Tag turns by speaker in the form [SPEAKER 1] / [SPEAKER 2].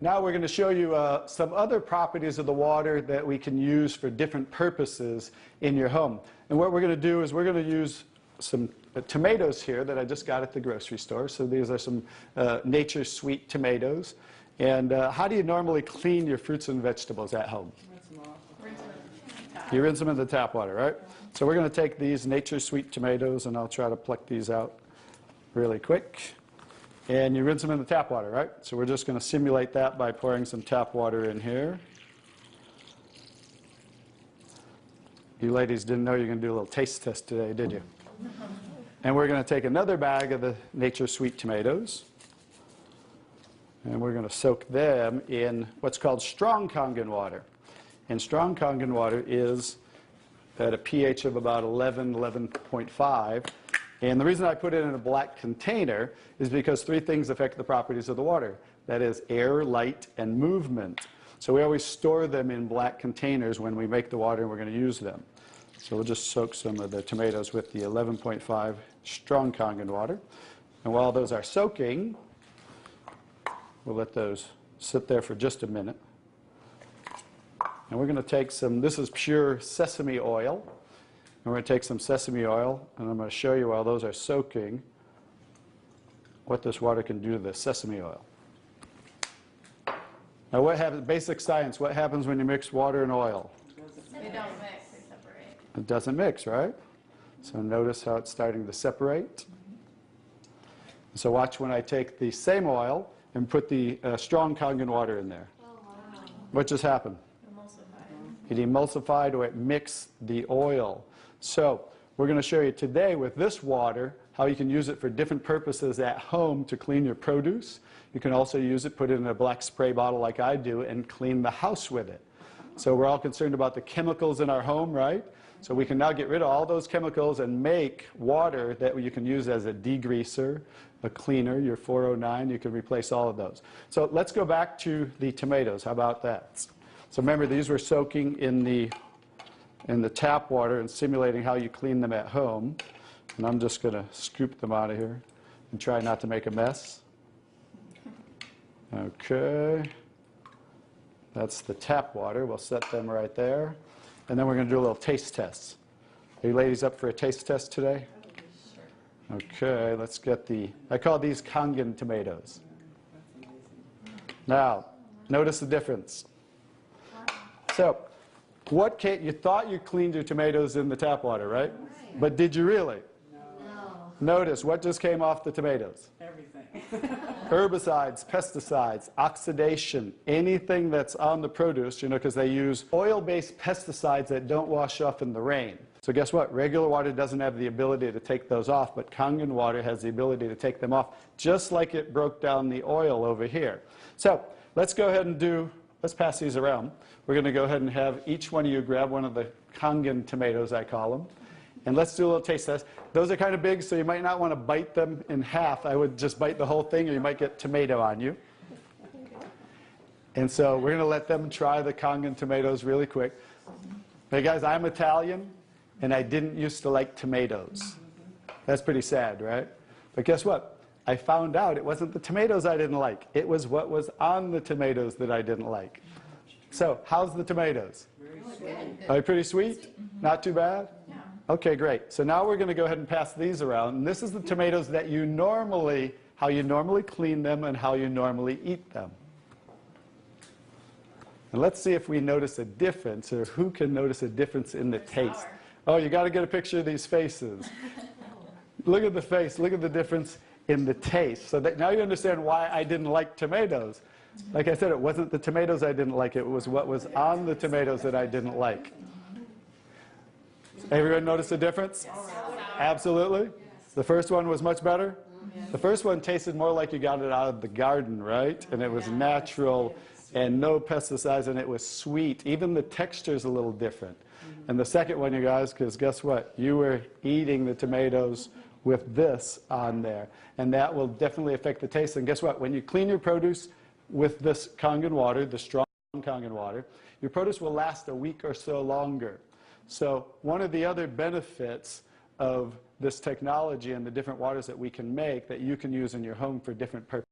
[SPEAKER 1] Now we're going to show you some other properties of the water that we can use for different purposes in your home. And what we're going to do is we're going to use some tomatoes here that I just got at the grocery store. So these are some Nature's Sweet tomatoes. And how do you normally clean your fruits and vegetables at home? You rinse them in the tap water, right? So we're going to take these Nature's Sweet tomatoes, and I'll try to pluck these out really quick. And you rinse them in the tap water, right? So we're just going to simulate that by pouring some tap water in here. You ladies didn't know you were going to do a little taste test today, did you? And we're going to take another bag of the Nature's Sweet tomatoes, and we're going to soak them in what's called strong Kangen water. And strong Kangen water is at a pH of about 11, 11.5. And the reason I put it in a black container is because three things affect the properties of the water. That is air, light, and movement. So we always store them in black containers when we make the water and we're going to use them. So we'll just soak some of the tomatoes with the 11.5 strong Kangen water. And while those are soaking, we'll let those sit there for just a minute. And we're going to take some, this is pure sesame oil. And we're going to take some sesame oil, and I'm going to show you while those are soaking what this water can do to the sesame oil. Now what happens, basic science, what happens when you mix water and oil?
[SPEAKER 2] They don't mix, they separate.
[SPEAKER 1] It doesn't mix, right? So notice how it's starting to separate. So watch when I take the same oil and put the strong Kangen water in there.
[SPEAKER 2] Oh, wow.
[SPEAKER 1] What just happened?
[SPEAKER 2] Emulsified.
[SPEAKER 1] It emulsified or it mixed the oil. So we're going to show you today with this water how you can use it for different purposes at home to clean your produce. You can also use it, put it in a black spray bottle like I do, and clean the house with it. So we're all concerned about the chemicals in our home, right? So we can now get rid of all those chemicals and make water that you can use as a degreaser, a cleaner, your 409. You can replace all of those. So let's go back to the tomatoes. How about that? So remember, these were soaking in the tap water and simulating how you clean them at home. And I'm just going to scoop them out of here and try not to make a mess. Okay. That's the tap water. We'll set them right there. And then we're going to do a little taste test. Are you ladies up for a taste test today? Okay, let's get the, I call these Kangen tomatoes. Now, notice the difference. So, you thought you cleaned your tomatoes in the tap water, right? But did you really?
[SPEAKER 2] No.
[SPEAKER 1] Notice what just came off the tomatoes.
[SPEAKER 3] Everything.
[SPEAKER 1] Herbicides, pesticides, oxidation, anything that's on the produce, you know, because they use oil-based pesticides that don't wash off in the rain. So guess what? Regular water doesn't have the ability to take those off, but Kangen water has the ability to take them off, just like it broke down the oil over here. So let's go ahead and do, let's pass these around. We're going to go ahead and have each one of you grab one of the Kangen tomatoes, I call them. And let's do a little taste test. Those are kind of big, so you might not want to bite them in half. I would just bite the whole thing, or you might get tomato on you. And so we're going to let them try the Kangen tomatoes really quick. Hey guys, I'm Italian, and I didn't used to like tomatoes. That's pretty sad, right? But guess what? I found out it wasn't the tomatoes I didn't like. It was what was on the tomatoes that I didn't like. So, how's the tomatoes?
[SPEAKER 2] Very good.
[SPEAKER 1] Are they pretty sweet? Not too bad?
[SPEAKER 2] Yeah.
[SPEAKER 1] Okay, great. So now we're going to go ahead and pass these around. And this is the tomatoes that you normally, how you normally clean them and how you normally eat them. And let's see if we notice a difference, or who can notice a difference in the taste. Oh, you got to get a picture of these faces. Look at the face. Look at the difference in the taste. So that now you understand why I didn't like tomatoes. Like I said, it wasn't the tomatoes I didn't like. It was what was on the tomatoes that I didn't like. Everyone notice the difference? Absolutely. The first one was much better? The first one tasted more like you got it out of the garden, right? And it was natural and no pesticides, and it was sweet. Even the texture is a little different. And the second one, you guys, because guess what? You were eating the tomatoes with this on there. And that will definitely affect the taste. And guess what? When you clean your produce with this Kangen water, the strong Kangen water, your produce will last a week or so longer. So one of the other benefits of this technology and the different waters that we can make that you can use in your home for different purposes